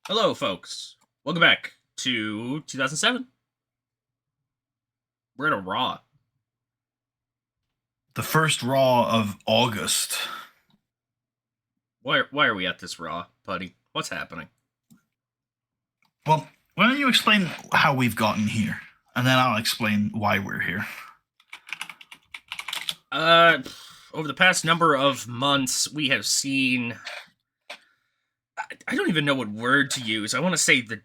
Hello, folks. Welcome back to 2007. We're at a Raw. The first Raw of August. Why are we at this Raw, Puddy? What's happening? Well, why don't you explain how we've gotten here, and then I'll explain why we're here. Over the past number of months, we have seen. I don't even know what word to use. I want to say the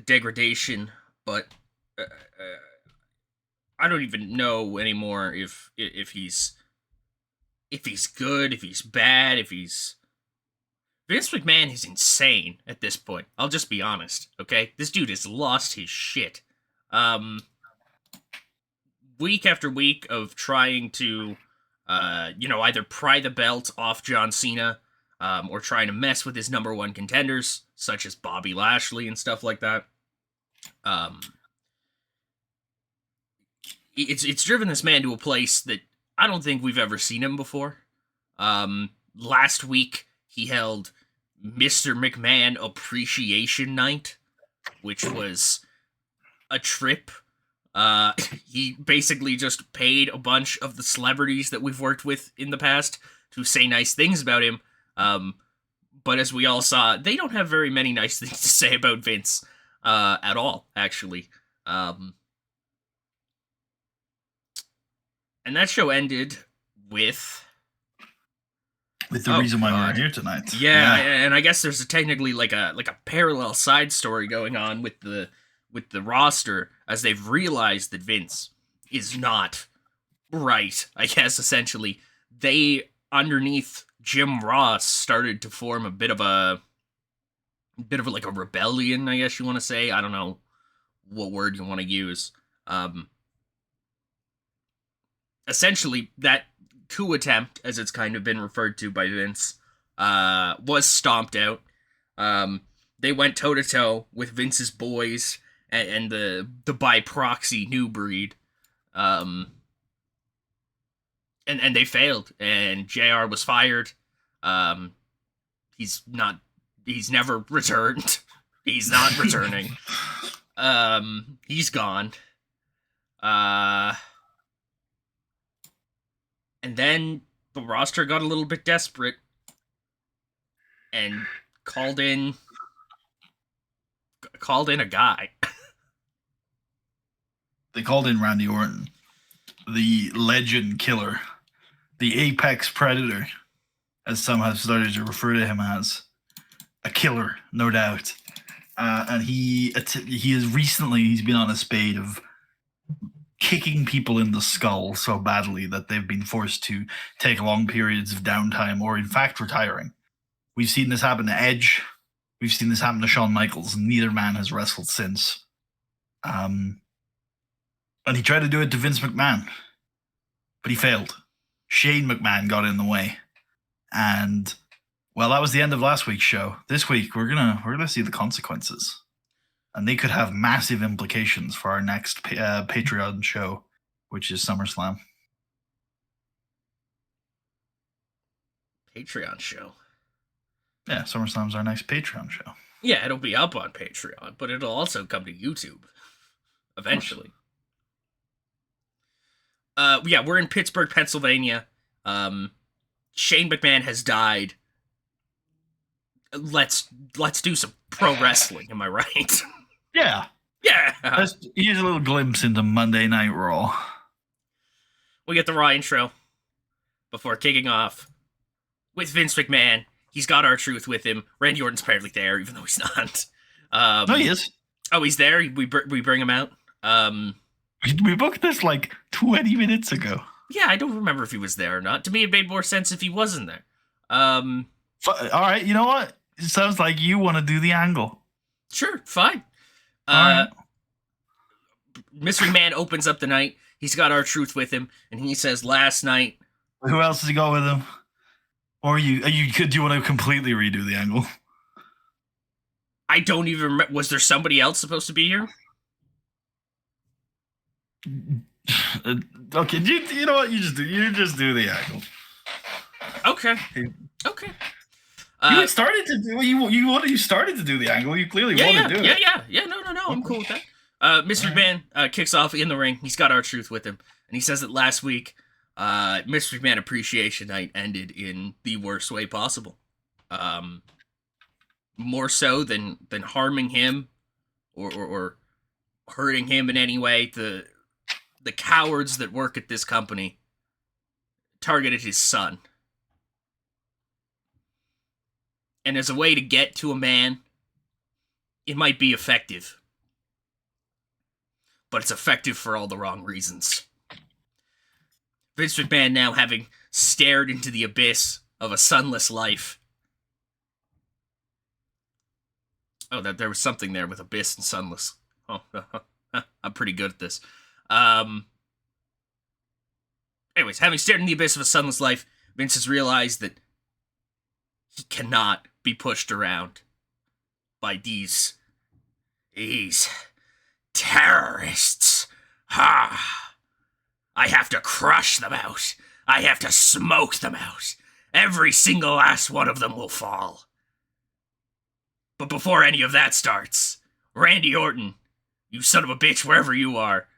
degradation, but I don't even know anymore if he's good, if he's bad, if he's. Vince McMahon is insane at this point. I'll just be honest, okay? This dude has lost his shit. Week after week of trying to, either pry the belt off John Cena, or trying to mess with his number one contenders, such as Bobby Lashley and stuff like that. It's driven this man to a place that I don't think we've ever seen him before. Last week, he held Mr. McMahon Appreciation Night, which was a trip. He basically just paid a bunch of the celebrities that we've worked with in the past to say nice things about him. But as we all saw, they don't have very many nice things to say about Vince at all, actually. And that show ended with the reason why we're here tonight. Yeah, and I guess there's technically like a parallel side story going on with the roster, as they've realized that Vince is not right. I guess essentially they, underneath Jim Ross, started to form a bit of a like a rebellion, I guess you want to say. I don't know what word you want to use. Essentially, that coup attempt, as it's kind of been referred to by Vince, was stomped out. They went toe-to-toe with Vince's boys and the by proxy new breed. And they failed, and JR was fired. He's never returned. He's not returning. He's gone. And then the roster got a little bit desperate and called in a guy. They called in Randy Orton, the legend killer, the apex predator, as some have started to refer to him as. A killer, no doubt. And he's been on a spate of kicking people in the skull so badly that they've been forced to take long periods of downtime or in fact retiring. We've seen this happen to Edge. We've seen this happen to Shawn Michaels, and neither man has wrestled since. And he tried to do it to Vince McMahon, but he failed. Shane McMahon got in the way. And, well, that was the end of last week's show. This week, we're gonna see the consequences. And they could have massive implications for our next Patreon show, which is SummerSlam. Patreon show? Yeah, SummerSlam's our next Patreon show. Yeah, it'll be up on Patreon, but it'll also come to YouTube eventually. Yeah, we're in Pittsburgh, Pennsylvania. Shane McMahon has died. Let's do some pro wrestling, am I right? Yeah. Yeah. Here's a little glimpse into Monday Night Raw. We get the Raw intro before kicking off with Vince McMahon. He's got R-Truth with him. Randy Orton's apparently there, even though he's not. No, he is. Oh, he's there? We bring him out? We booked this like 20 minutes ago. Yeah, I don't remember if he was there or not. To me, it made more sense if he wasn't there. All right, you know what? It sounds like you want to do the angle. Sure, fine. Right. Mr. McMahon opens up the night. He's got R-Truth with him, and he says, last night... Who else has he got with him? Or do you want to completely redo the angle? I don't even remember. Was there somebody else supposed to be here? Okay, you know what? You just do the angle. Okay. You had started to do you started to do the angle. You clearly want to do it. Yeah. No. I'm cool with that. Mr. McMahon kicks off in the ring. He's got R-Truth with him, and he says that last week, Mr. McMahon Appreciation Night ended in the worst way possible. More so than harming him or hurting him in any way. The cowards that work at this company targeted his son. And as a way to get to a man, it might be effective. But it's effective for all the wrong reasons. Vince McMahon, now having stared into the abyss of a sunless life. Oh, there was something there with abyss and sunless. Oh, I'm pretty good at this. Anyways, having stared in the abyss of a sunless life, Vince has realized that he cannot be pushed around by these terrorists. Ha! I have to crush them out. I have to smoke them out. Every single last one of them will fall. But before any of that starts, Randy Orton, you son of a bitch, wherever you are,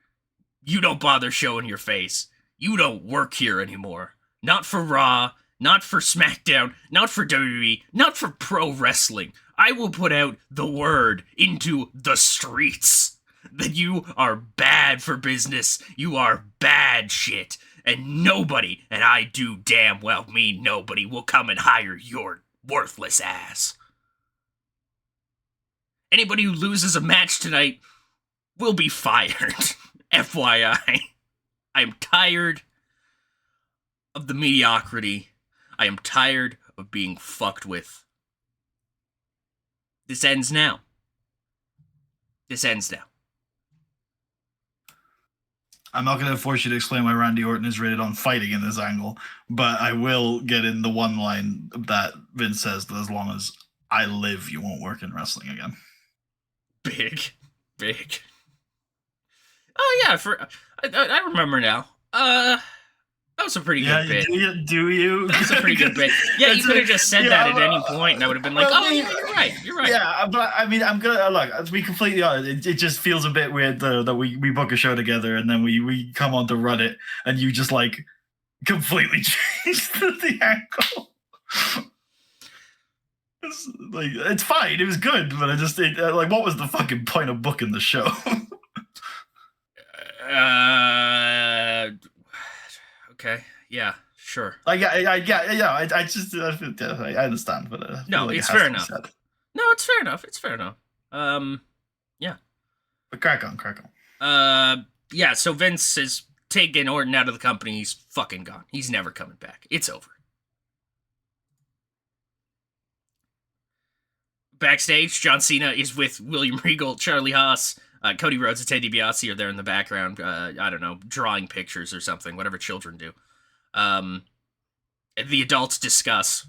you don't bother showing your face. You don't work here anymore. Not for Raw, not for SmackDown, not for WWE, not for pro wrestling. I will put out the word into the streets that you are bad for business. You are bad shit. And nobody, and I do damn well mean nobody, will come and hire your worthless ass. Anybody who loses a match tonight will be fired. FYI. I am tired of the mediocrity. I am tired of being fucked with. This ends now. This ends now. I'm not going to force you to explain why Randy Orton is rated on fighting in this angle, but I will get in the one line that Vince says that as long as I live, you won't work in wrestling again. Big. Oh yeah, I remember now. That was a pretty good bit. Do you? That was a pretty good bit. Yeah, you could have just said that at any point, and I would have been like, "Oh, yeah, you're right." Yeah, but I mean, I'm gonna look. To be completely honest, it just feels a bit weird that we book a show together and then we come on to run it, and you just like completely changed the angle. It's fine. It was good, but what was the fucking point of booking the show? Okay. Yeah. Sure. I understand, but no, it's fair enough. No, it's fair enough. It's fair enough. Yeah. But crack on. Yeah. So Vince is taking Orton out of the company. He's fucking gone. He's never coming back. It's over. Backstage, John Cena is with William Regal, Charlie Haas, Cody Rhodes, and Ted DiBiase are there in the background. I don't know, drawing pictures or something, whatever children do. The adults discuss,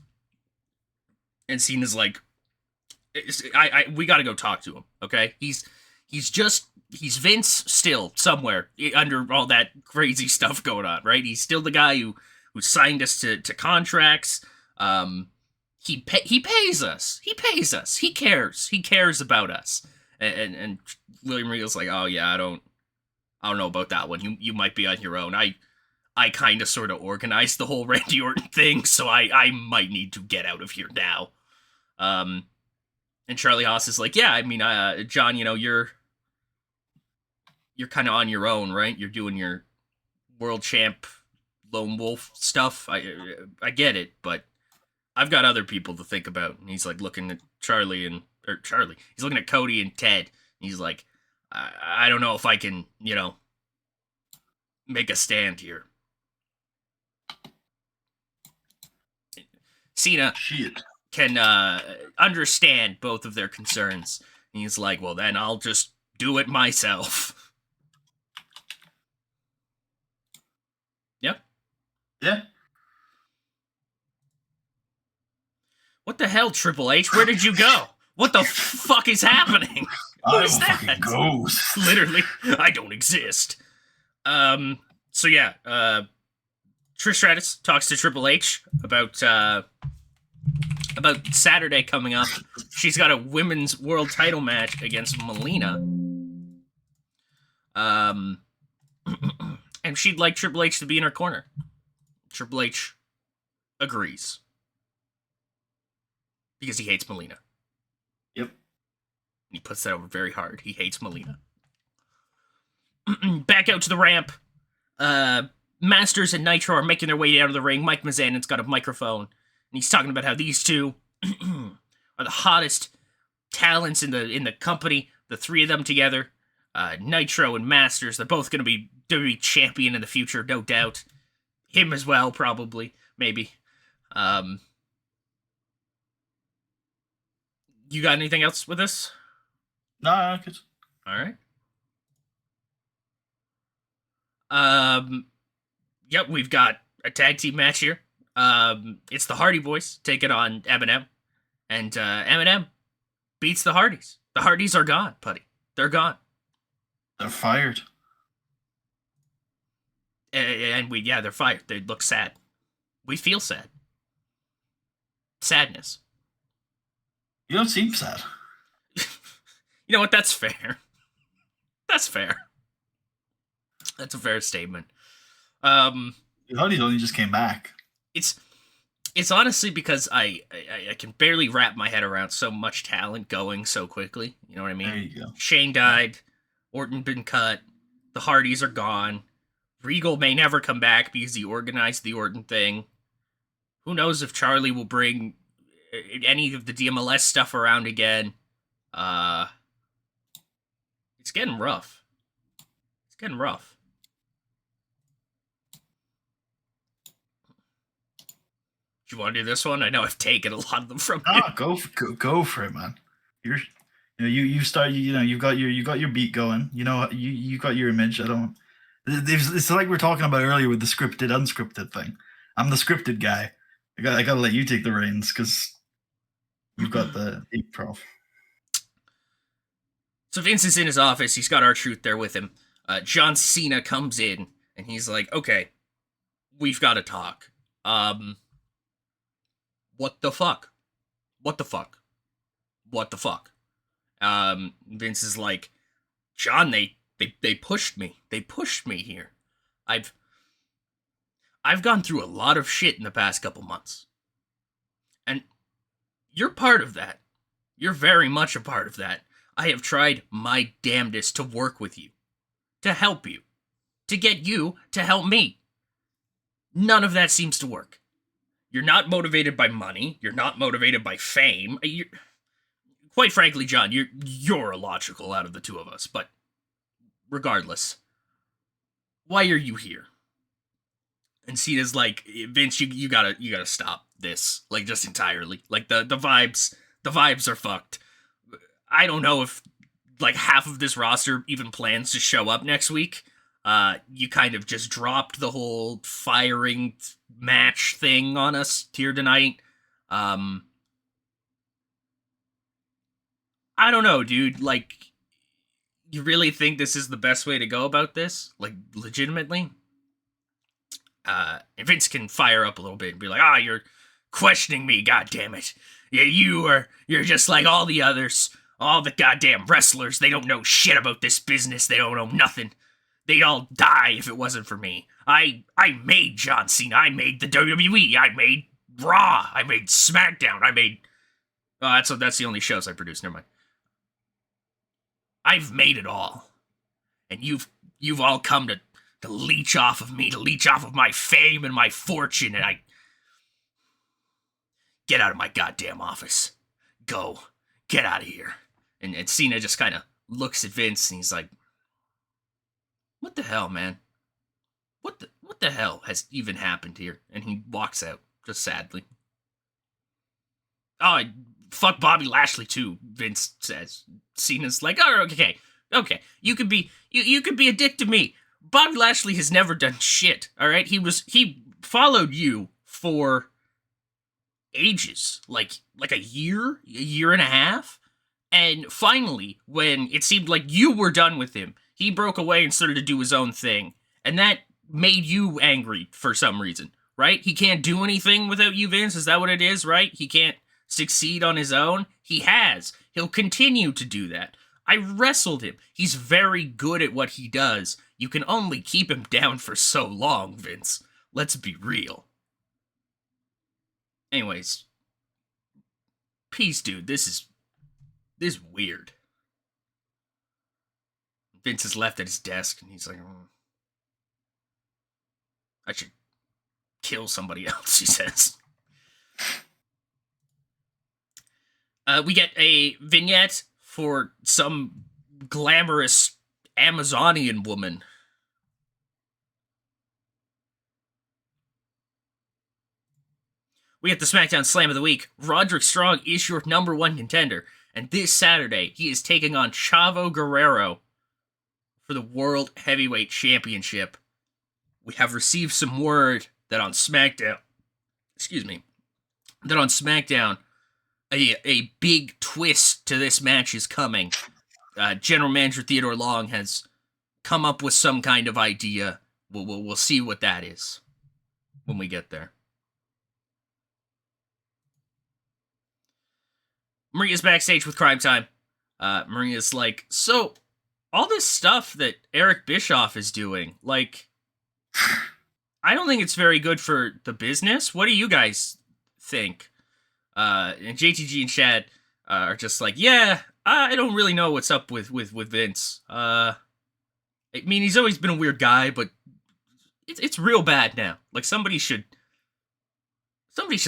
and Cena's like, we got to go talk to him. Okay, he's Vince still somewhere under all that crazy stuff going on, right? He's still the guy who signed us to contracts. He pays us. He pays us. He cares. He cares about us. And William Regal's like, oh yeah, I don't know about that one. You might be on your own. I kind of sort of organized the whole Randy Orton thing, so I might need to get out of here now. And Charlie Haas is like, yeah, I mean, John, you're kind of on your own, right? You're doing your world champ lone wolf stuff. I get it, but I've got other people to think about. And he's like looking at he's looking at Cody and Ted. And he's like, I don't know if I can, make a stand here. Cena can understand both of their concerns. And he's like, well, then I'll just do it myself. Yep. Yeah. What the hell, Triple H? Where did you go? What the fuck is happening? What is that? Ghost. Literally, I don't exist. So yeah, Trish Stratus talks to Triple H about about Saturday coming up. She's got a women's world title match against Melina. And she'd like Triple H to be in her corner. Triple H agrees. Because he hates Melina. Yep. He puts that over very hard. He hates Melina. Back out to the ramp. Masters and Nitro are making their way down to the ring. Mike Mizanin's got a microphone. And he's talking about how these two are the hottest talents in the company. The three of them together. Nitro and Masters, they're both going to be WWE champion in the future, no doubt. Him as well, probably. Maybe. You got anything else with this? No, good. Alright. Yep, we've got a tag team match here. It's the Hardy Boys taking on Eminem. And Eminem beats the Hardys. The Hardys are gone, Puddy. They're gone. They're fired. And they're fired. They look sad. We feel sad. Sadness. You don't seem sad. You know what? That's fair. That's fair. That's a fair statement. The Hardys only just came back. It's honestly because I can barely wrap my head around so much talent going so quickly. You know what I mean? There you go. Shane died. Orton been cut. The Hardys are gone. Regal may never come back because he organized the Orton thing. Who knows if Charlie will bring any of the DMLS stuff around again. It's getting rough. It's getting rough. Do you want to do this one? I know I've taken a lot of them from you. Go for it, man. You start. You've got your beat going. You got your image. It's like we were talking about earlier with the scripted, unscripted thing. I'm the scripted guy. I gotta let you take the reins because you've got the improv. So Vince is in his office. He's got R-Truth there with him. John Cena comes in and he's like, "Okay, we've got to talk. What the fuck? What the fuck? What the fuck?" Vince is like, "John, they pushed me. They pushed me here. I've gone through a lot of shit in the past couple months. And you're part of that. You're very much a part of that. I have tried my damnedest to work with you, to help you, to get you to help me. None of that seems to work. You're not motivated by money. You're not motivated by fame. Quite frankly, John, you're illogical out of the two of us, but regardless, why are you here?" And Cena's like, "Vince, you gotta stop this, like, just entirely. Like, the vibes are fucked. I don't know if, like, half of this roster even plans to show up next week. You kind of just dropped the whole firing match thing on us here tonight. I don't know, dude. Like, you really think this is the best way to go about this? Like, legitimately?" And Vince can fire up a little bit and be like, "You're questioning me, goddammit. Yeah, you're just like all the others. All the goddamn wrestlers. They don't know shit about this business. They don't know nothing. They'd all die if it wasn't for me. I made John Cena. I made the WWE. I made Raw. I made SmackDown. I made..." That's the only shows I produced. Never mind. "I've made it all. And you've all come to leech off of me, to leech off of my fame and my fortune, and I... Get out of my goddamn office. Go. Get out of here." And Cena just kind of looks at Vince and he's like, "What the hell, man? What the hell has even happened here?" And he walks out, just sadly. "Oh, fuck Bobby Lashley too," Vince says. Cena's like, "Oh, okay. You could be a dick to me. Bobby Lashley has never done shit, alright? He followed you for ages. Like a year and a half. And finally, when it seemed like you were done with him, he broke away and started to do his own thing. And that made you angry for some reason, right? He can't do anything without you, Vince. Is that what it is, right? He can't succeed on his own? He has. He'll continue to do that. I wrestled him. He's very good at what he does. You can only keep him down for so long, Vince. Let's be real. Anyways, peace, dude. This is weird. Vince is left at his desk, and he's like, I should kill somebody else, he says. We get a vignette for some glamorous Amazonian woman. We get the SmackDown Slam of the Week. Roderick Strong is your number one contender. And this Saturday, he is taking on Chavo Guerrero for the World Heavyweight Championship. We have received some word that on SmackDown, a big twist to this match is coming. General Manager Theodore Long has come up with some kind of idea. We'll see what that is when we get there. Maria's backstage with Crime Time. Maria's like, so, all this stuff that Eric Bischoff is doing, like, I don't think it's very good for the business. What do you guys think? And JTG and Chad are just like, yeah, I don't really know what's up with Vince. I mean, he's always been a weird guy, but it's real bad now. Like, somebody should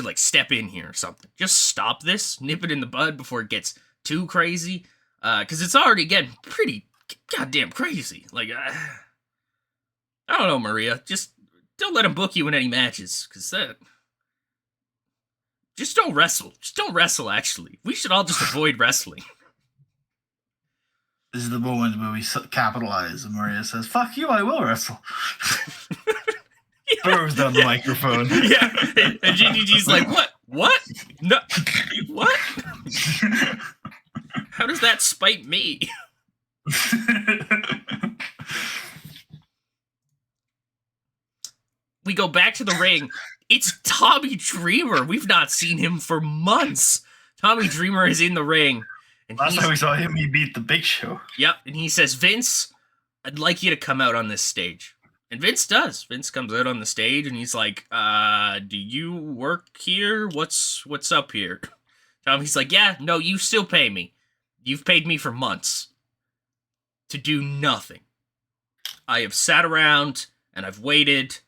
like step in here or something. Just stop this, nip it in the bud before it gets too crazy. Because it's already getting pretty goddamn crazy. Like, I don't know, Maria. Just don't let him book you in any matches. Because just don't wrestle. Just don't wrestle, actually. We should all just avoid wrestling. This is the moment where we capitalize and Maria says, fuck you, I will wrestle. Throws down the microphone. Yeah, and GGG's like, what? No, what? How does that spite me? We go back to the ring. It's Tommy Dreamer. We've not seen him for months. Tommy Dreamer is in the ring. And last time we saw him, he beat the Big Show. Yep, and he says, Vince, I'd like you to come out on this stage. And Vince does. Vince comes out on the stage and he's like, do you work here? What's up here? Tommy's like, yeah, no, you still pay me. You've paid me for months to do nothing. I have sat around and I've waited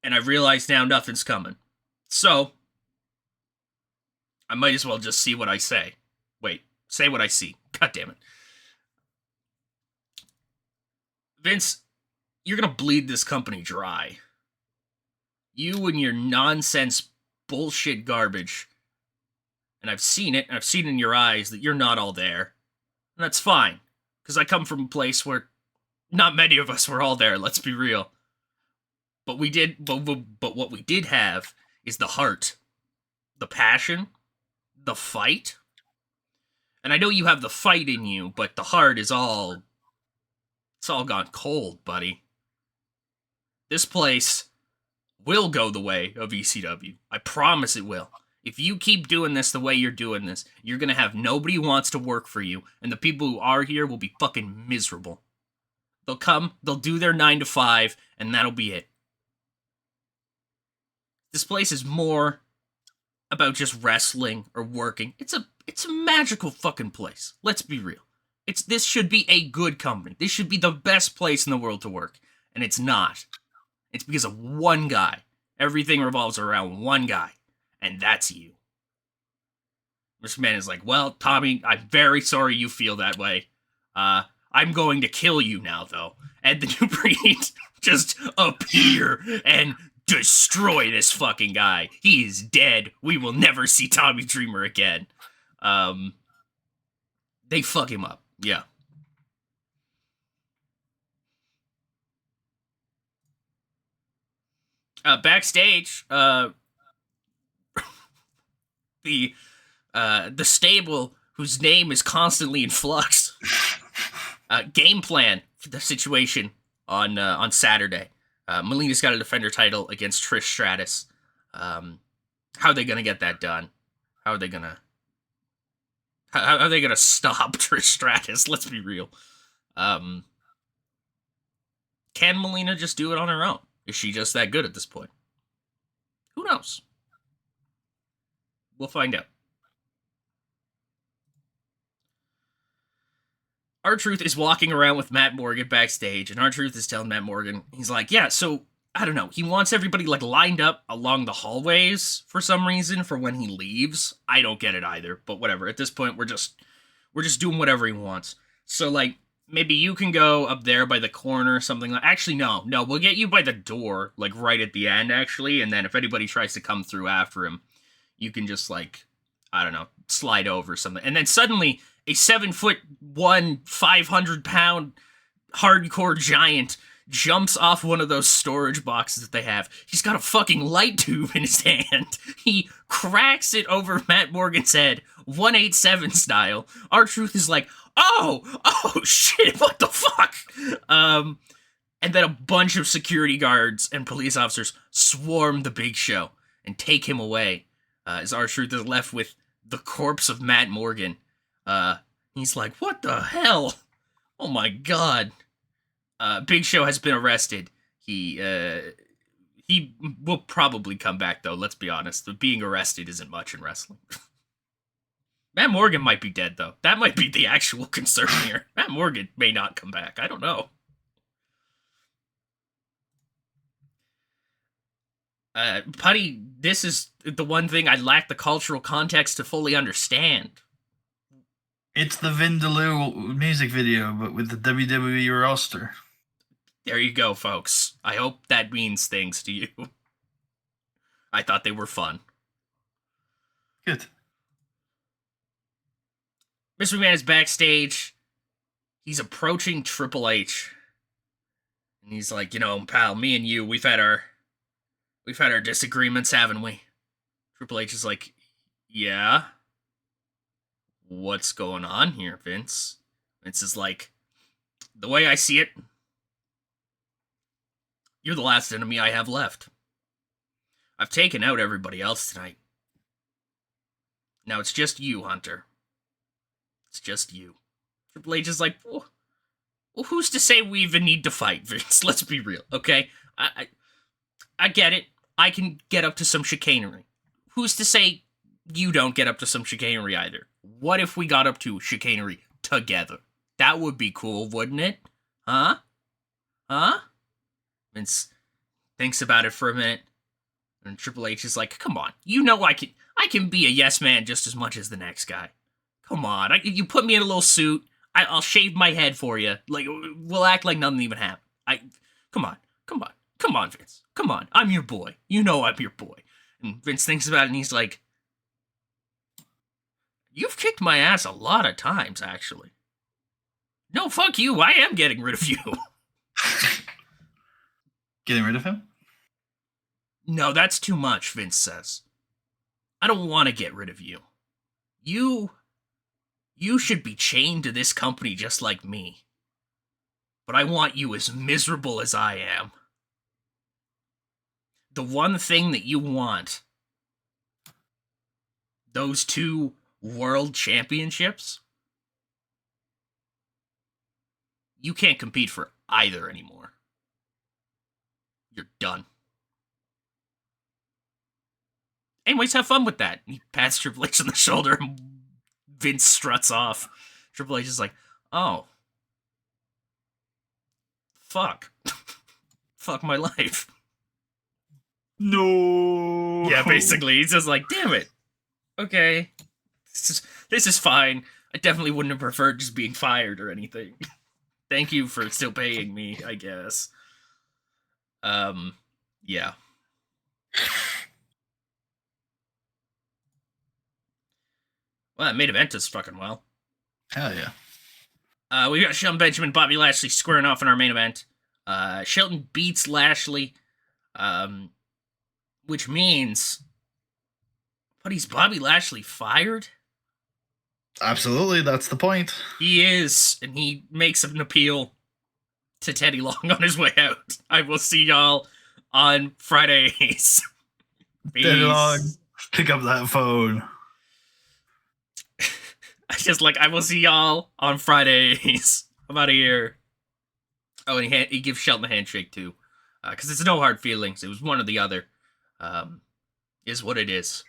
and I realize now nothing's coming. So, I might as well just see what I say. Wait, say what I see. God damn it. Vince, you're going to bleed this company dry. You and your nonsense bullshit garbage. And I've seen it, and I've seen in your eyes that you're not all there. And that's fine, because I come from a place where not many of us were all there, let's be real. But we did, but what we did have is the heart, the passion, the fight. And I know you have the fight in you, but the heart is all... It's all gone cold, buddy. This place will go the way of ECW. I promise it will. If you keep doing this the way you're doing this, you're going to have nobody who wants to work for you, and the people who are here will be fucking miserable. They'll come, they'll do their 9 to 5, and that'll be it. This place is more about just wrestling or working. It's a magical fucking place. Let's be real. This should be a good company. This should be the best place in the world to work. And it's not. It's because of one guy. Everything revolves around one guy. And that's you. Mr. Man is like, well, Tommy, I'm very sorry you feel that way. I'm going to kill you now, though. And the New Breed just appear and destroy this fucking guy. He is dead. We will never see Tommy Dreamer again. They fuck him up. Yeah. Backstage, the stable, whose name is constantly in flux, game plan for the situation on Saturday. Melina's got to defend her title against Trish Stratus. How are they gonna get that done? How are they gonna? How are they gonna stop Trish Stratus? Let's be real. Can Melina just do it on her own? Is she just that good at this point? Who knows? We'll find out. R-Truth is walking around with Matt Morgan backstage, and R-Truth is telling Matt Morgan, he's like, yeah, so, I don't know, he wants everybody, like, lined up along the hallways for some reason for when he leaves. I don't get it either, but whatever. At this point, we're just doing whatever he wants. So, like, maybe you can go up there by the corner or something like. Actually, no, we'll get you by the door, like, right at the end, actually, and then if anybody tries to come through after him, you can just, like, I don't know, slide over or something. And then suddenly, a 7'1", 500-pound hardcore giant jumps off one of those storage boxes that they have. He's got a fucking light tube in his hand. He cracks it over Matt Morgan's head, 187 style. R-Truth is like, oh shit, what the fuck? And then a bunch of security guards and police officers swarm the Big Show and take him away. As R-Truth is left with the corpse of Matt Morgan. He's like, what the hell? Oh my god. Big Show has been arrested. He will probably come back, though, let's be honest. But being arrested isn't much in wrestling. Matt Morgan might be dead, though. That might be the actual concern here. Matt Morgan may not come back. I don't know. Puddy, this is the one thing I lack the cultural context to fully understand. It's the Vindaloo music video, but with the WWE roster. There you go, folks. I hope that means things to you. I thought they were fun. Good. Mr. McMahon is backstage. He's approaching Triple H. And he's like, you know, pal, me and you, we've had our disagreements, haven't we? Triple H is like, yeah. What's going on here, Vince? Vince is like, the way I see it, you're the last enemy I have left. I've taken out everybody else tonight. Now it's just you, Hunter. It's just you. Triple H is like, well, who's to say we even need to fight, Vince? Let's be real, okay? I get it. I can get up to some chicanery. Who's to say you don't get up to some chicanery either? What if we got up to chicanery together? That would be cool, wouldn't it? Huh? Vince thinks about it for a minute, and Triple H is like, come on, you know I can be a yes man just as much as the next guy. Come on, you put me in a little suit, I'll shave my head for you. Like, we'll act like nothing even happened. Come on, Vince. Come on, I'm your boy. You know I'm your boy. And Vince thinks about it, and he's like, you've kicked my ass a lot of times, actually. No, fuck you. I am getting rid of you. Getting rid of him? No, that's too much, Vince says. I don't want to get rid of you. You should be chained to this company just like me. But I want you as miserable as I am. The one thing that you want, those 2 world championships, you can't compete for either anymore. You're done. Anyways, have fun with that. He pats Triple H on the shoulder and Vince struts off. Triple H is like, oh. Fuck. Fuck my life. No. Yeah, basically. He's just like, damn it. Okay. This is fine. I definitely wouldn't have preferred just being fired or anything. Thank you for still paying me, I guess. Yeah. Well, that main event is fucking well. Hell yeah. We got Shelton Benjamin, Bobby Lashley squaring off in our main event. Shelton beats Lashley, which means, but he's Bobby Lashley fired? Absolutely, that's the point. He is, and he makes an appeal to Teddy Long on his way out. I will see y'all on Fridays. Teddy Long. Pick up that phone. I just like, I will see y'all on Fridays. I'm out of here. Oh, and he gives Shelton a handshake too, because it's no hard feelings. It was one or the other. Is what it is.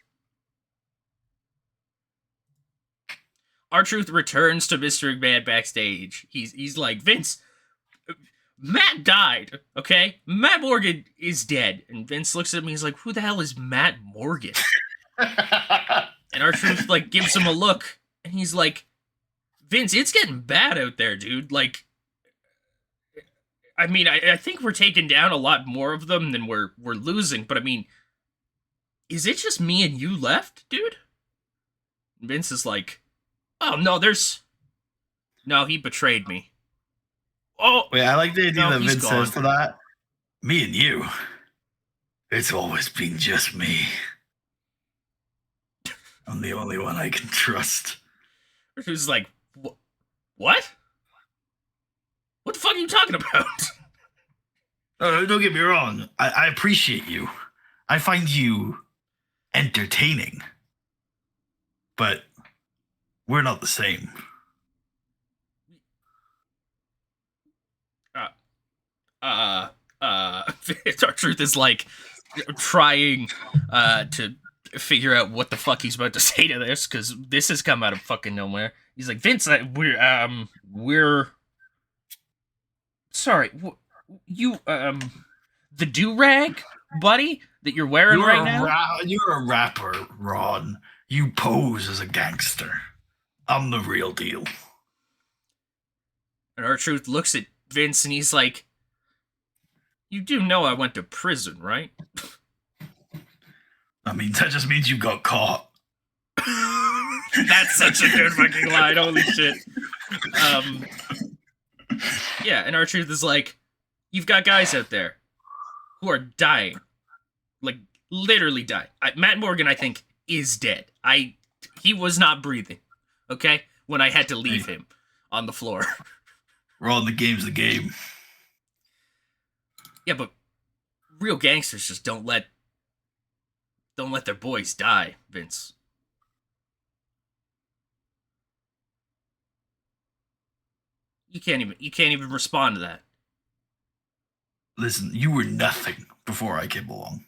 R-Truth returns to Mr. McMahon backstage. He's like, Vince, Matt died, okay? Matt Morgan is dead. And Vince looks at me, he's like, who the hell is Matt Morgan? And R-Truth, like, gives him a look, and he's like, Vince, it's getting bad out there, dude. Like, I mean, I think we're taking down a lot more of them than we're losing, but I mean, is it just me and you left, dude? And Vince is like, oh, no, no, he betrayed me. Oh, wait, I like the idea no, that he's Vince gone. says to that. Me and you. It's always been just me. I'm the only one I can trust. Who's like, what? What the fuck are you talking about? Don't get me wrong. I appreciate you. I find you entertaining. But we're not the same. R-Truth is like trying to figure out what the fuck he's about to say to this, because this has come out of fucking nowhere. He's like, Vince, we're sorry, you the do-rag, buddy, that you're wearing right now? You're a rapper, Ron. You pose as a gangster. I'm the real deal. And R-Truth looks at Vince and he's like, you do know I went to prison, right? I mean, that just means you got caught. That's such a good fucking line. Holy shit. Yeah, and R-Truth is like, you've got guys out there who are dying. Like, literally dying. Matt Morgan, I think, is dead. He was not breathing, okay? When I had to leave him on the floor. Ron, the game's the game. Yeah, but real gangsters just don't let their boys die, Vince. You can't even respond to that. Listen, you were nothing before I came along.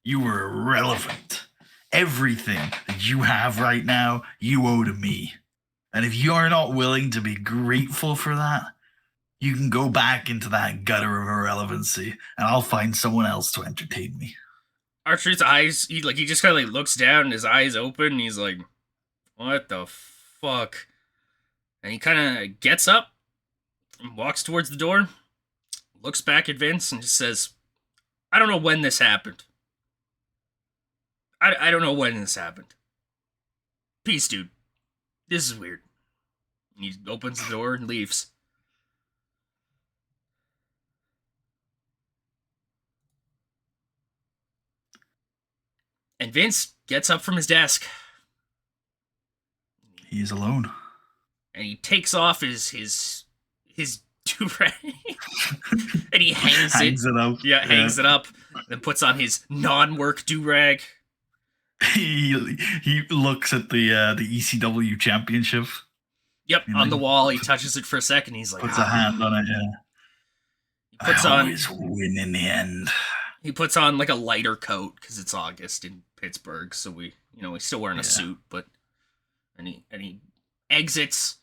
You were irrelevant. Everything that you have right now, you owe to me. And if you're not willing to be grateful for that, you can go back into that gutter of irrelevancy, and I'll find someone else to entertain me. R-Truth's eyes, he just kind of like looks down, and his eyes open, and he's like, what the fuck? And he kind of gets up and walks towards the door, looks back at Vince, and just says, I don't know when this happened. I don't know when this happened. Peace, dude. This is weird. And he opens the door and leaves. And Vince gets up from his desk. He's alone. And he takes off his do-rag. And he hangs it up. Yeah, hangs it up. Then puts on his non-work do-rag. He looks at the ECW championship. Yep, on the wall. He touches it for a second. He's like, puts a hand on it. Yeah. He puts I always win in the end. He puts on like a lighter coat because it's August in Pittsburgh, so he's still wearing a suit, but and he exits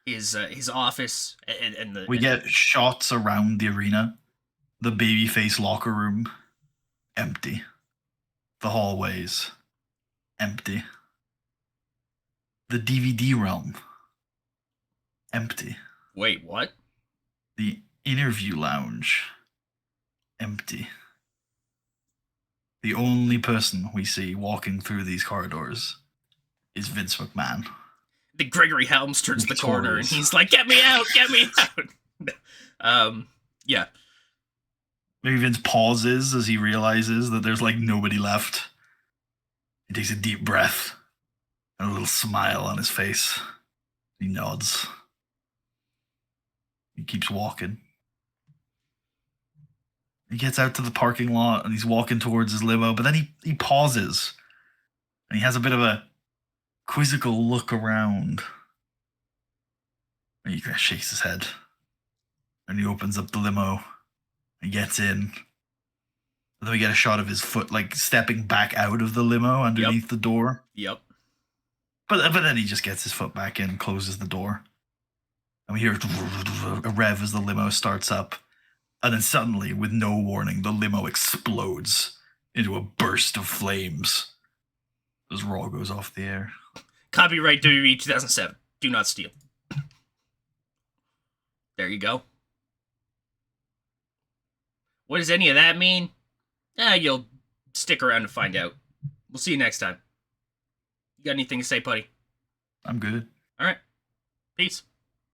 his office and we get shots around the arena, the babyface locker room, empty. The hallways, empty. The DVD realm, empty. Wait, what? The interview lounge, empty. The only person we see walking through these corridors is Vince McMahon. The Gregory Helms turns the corner and he's like, "Get me out! Get me out!" Yeah. Maybe Vince pauses as he realizes that there's like nobody left. He takes a deep breath and a little smile on his face. He nods. He keeps walking. He gets out to the parking lot and he's walking towards his limo, but then he pauses And he has a bit of a quizzical look around. And he kind of shakes his head. And he opens up the limo. He gets in. And then we get a shot of his foot, like, stepping back out of the limo underneath the door. Yep. But then he just gets his foot back in, closes the door. And we hear a rev as the limo starts up. And then suddenly, with no warning, the limo explodes into a burst of flames as Raw goes off the air. Copyright WWE 2007. Do not steal. There you go. What does any of that mean? You'll stick around to find out. We'll see you next time. You got anything to say, Puddy? I'm good. All right. Peace.